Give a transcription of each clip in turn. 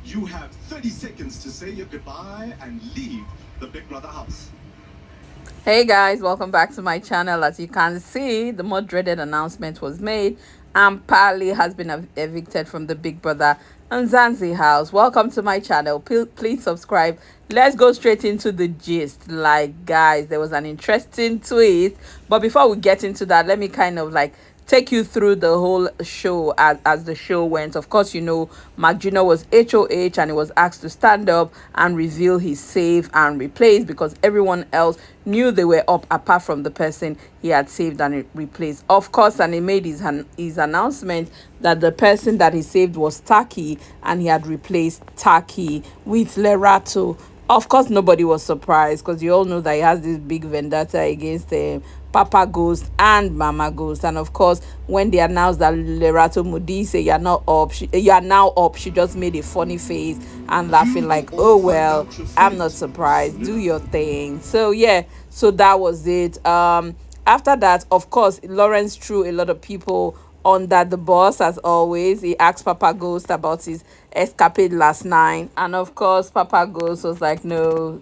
You have 30 seconds to say your goodbye and leave the Big Brother house. Hey guys, welcome back to my channel. As you can see, the more dreaded announcement was made, and Pali has been evicted from the Big Brother and Zanzi house. Welcome to my channel. Please subscribe. Let's go straight into the gist. Like, guys, there was an interesting tweet, but before we get into that, let me kind of like take you through the whole show as the show went. Of course, you know, Mark Jr. was HOH and he was asked to stand up and reveal his save and replace because everyone else knew they were up apart from the person he had saved and replaced. Of course, and he made his announcement that the person that he saved was Taki and he had replaced Taki with Lerato. Of course, nobody was surprised because you all know that he has this big vendetta against Papa Ghost and Mama Ghost. And of course, when they announced that Lerato Mudi say you are now up, she just made a funny face and laughing like, oh well, I'm not surprised. Do your thing. So yeah, so that was it. After that, of course, Lawrence threw a lot of people under the bus as always. He asked Papa Ghost about his escapade last night, and of course Papa Ghost was like, no,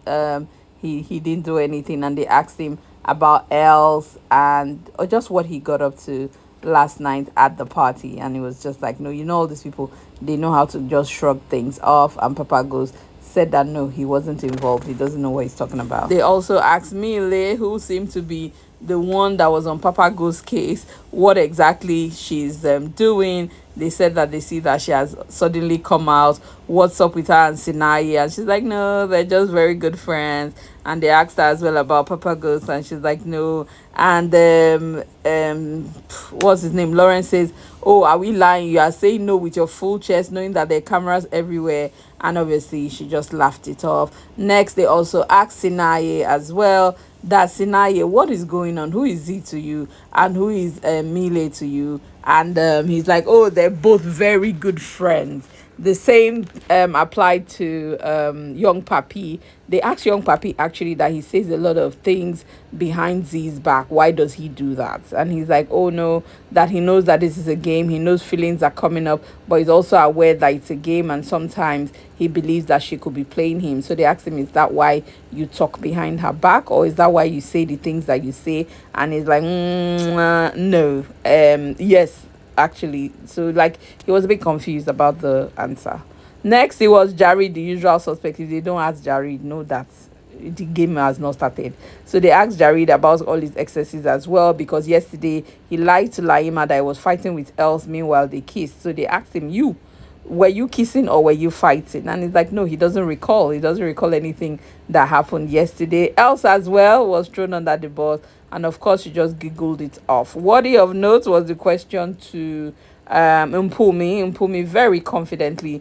he didn't do anything. And they asked him about else and or just what he got up to last night at the party, and he was just like, no, you know, all these people, they know how to just shrug things off. And Papa Ghost said that no, he wasn't involved, he doesn't know what he's talking about. They also asked Mile, who seemed to be the one that was on Papa Ghost's case, what exactly she's doing. They said that they see that she has suddenly come out. What's up with her and Sinai? And she's like, no, they're just very good friends. And they asked her as well about Papa Ghost, and she's like, no. And what's his name? Lawrence says, oh, are we lying? You are saying no with your full chest, knowing that there are cameras everywhere. And obviously, she just laughed it off. Next, they also asked Sinai as well, that Sinai, what is going on? Who is he to you? And who is Mile to you? And he's like, oh, they're both very good friends. The same applied to Young Papi. They asked Young Papi actually that he says a lot of things behind Z's back. Why does he do that? And he's like, oh no, that he knows that this is a game. He knows feelings are coming up, but he's also aware that it's a game, and sometimes he believes that she could be playing him. So they asked him, is that why you talk behind her back, or is that why you say the things that you say? And he's like, no, yes, actually. So like he was a bit confused about the answer. Next, it was Jared, the usual suspect. If they don't ask Jared, know that the game has not started. So they asked Jared about all his excesses as well, because yesterday he lied to Laima that he was fighting with Els. Meanwhile, they kissed. So they asked him, you, were you kissing or were you fighting? And he's like, no, he doesn't recall. He doesn't recall anything that happened yesterday. Else as well was thrown under the bus, and of course she just giggled it off. Worthy of note was the question to Mpumi very confidently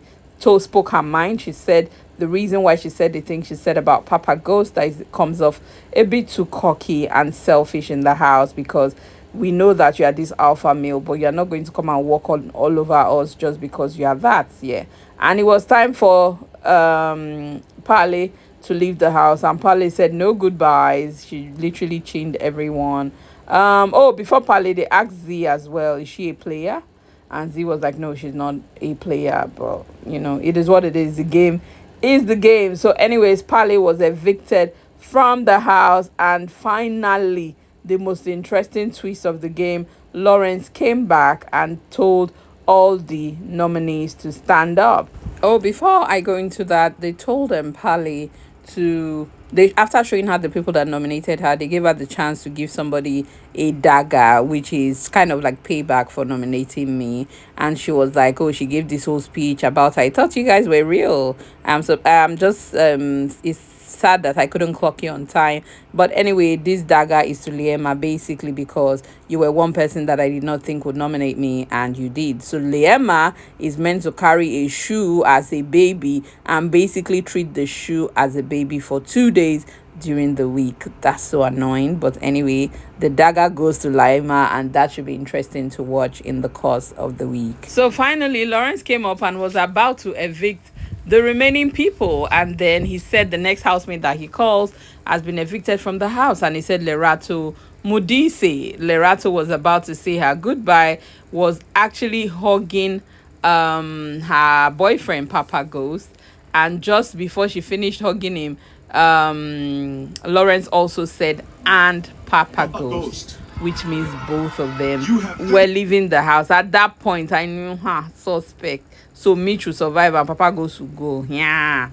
spoke her mind. She said the reason why she said the thing she said about Papa Ghost, that it comes off a bit too cocky and selfish in the house, because we know that you are this alpha male, but you're not going to come and walk on all over us just because you are that. Yeah. And it was time for Pale to leave the house, and Pale said no goodbyes. She literally chained everyone. Oh, before Pale, they asked Z as well, is she a player? And Z was like, no, she's not a player, but you know, it is what it is. The game is the game. So anyways, Pale was evicted from the house, and finally, the most interesting twist of the game, Lawrence came back and told all the nominees to stand up. Oh, before I go into that, they told Pali to, they, after showing her the people that nominated her, they gave her the chance to give somebody a dagger, which is kind of like payback for nominating me. And she was like, oh, she gave this whole speech about, I thought you guys were real. So I'm just it's sad that I couldn't clock you on time. But anyway, this dagger is to Liema, basically because you were one person that I did not think would nominate me, and you did. So Liema is meant to carry a shoe as a baby and basically treat the shoe as a baby for 2 days during the week. That's so annoying. But anyway, the dagger goes to Laima, and that should be interesting to watch in the course of the week. So finally, Lawrence came up and was about to evict the remaining people, and then he said the next housemate that he calls has been evicted from the house, and he said Lerato Mudise. Lerato was about to say her goodbye, was actually hugging her boyfriend Papa Ghost, and just before she finished hugging him, Lawrence also said, and Papa Papa Ghost, Ghost, which means both of them you have were leaving the house. At that point, I knew, suspect. So Mitch will survive and Papa Ghost will go. Yeah.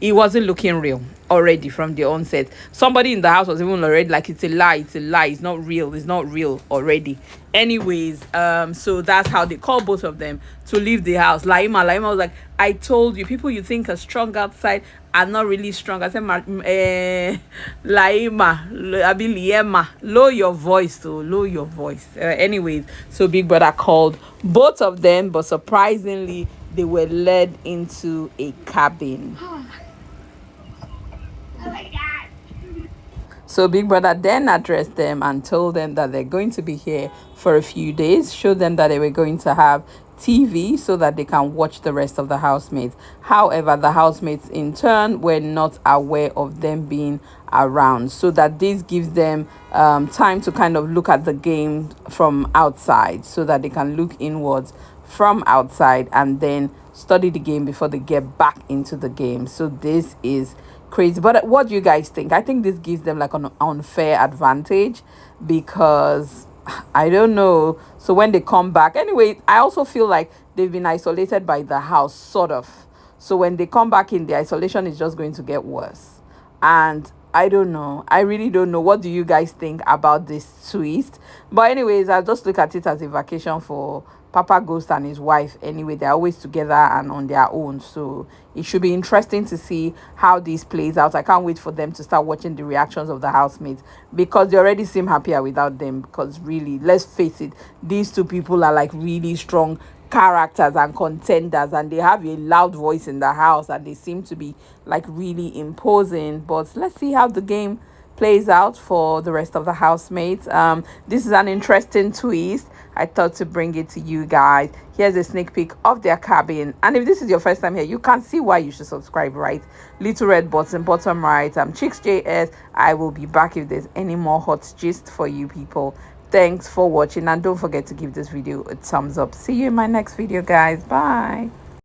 It wasn't looking real already from the onset. Somebody in the house was even already like, it's a lie, it's a lie, it's not real, it's not real already. Anyways, so that's how they call both of them to leave the house. Laima was like, I told you, people you think are strong outside are not really strong. I said, Laima, Liema, lower your voice, so lower your voice. Anyways, so Big Brother called both of them, but surprisingly, they were led into a cabin. So Big Brother then addressed them and told them that they're going to be here for a few days, showed them that they were going to have TV so that they can watch the rest of the housemates. However, the housemates in turn were not aware of them being around, so that this gives them time to kind of look at the game from outside, so that they can look inwards from outside and then study the game before they get back into the game. So this is crazy. But what do you guys think? I think this gives them like an unfair advantage, because I don't know. So when they come back, anyway, I also feel like they've been isolated by the house, sort of. So when they come back in, the isolation is just going to get worse. And I don't know. I really don't know. What do you guys think about this twist? But anyways, I'll just look at it as a vacation for Papa Ghost and his wife. Anyway, they're always together and on their own. So it should be interesting to see how this plays out. I can't wait for them to start watching the reactions of the housemates, because they already seem happier without them. Because really, let's face it, these two people are like really strong characters and contenders, and they have a loud voice in the house, and they seem to be like really imposing. But let's see how the game plays out for the rest of the housemates. This is an interesting twist. I thought to bring it to you guys. Here's a sneak peek of their cabin, and if this is your first time here, you can see why you should subscribe, right? Little red button bottom right. Chicks JS. I will be back if there's any more hot gist for you people. Thanks for watching, and don't forget to give this video a thumbs up. See you in my next video, guys. Bye.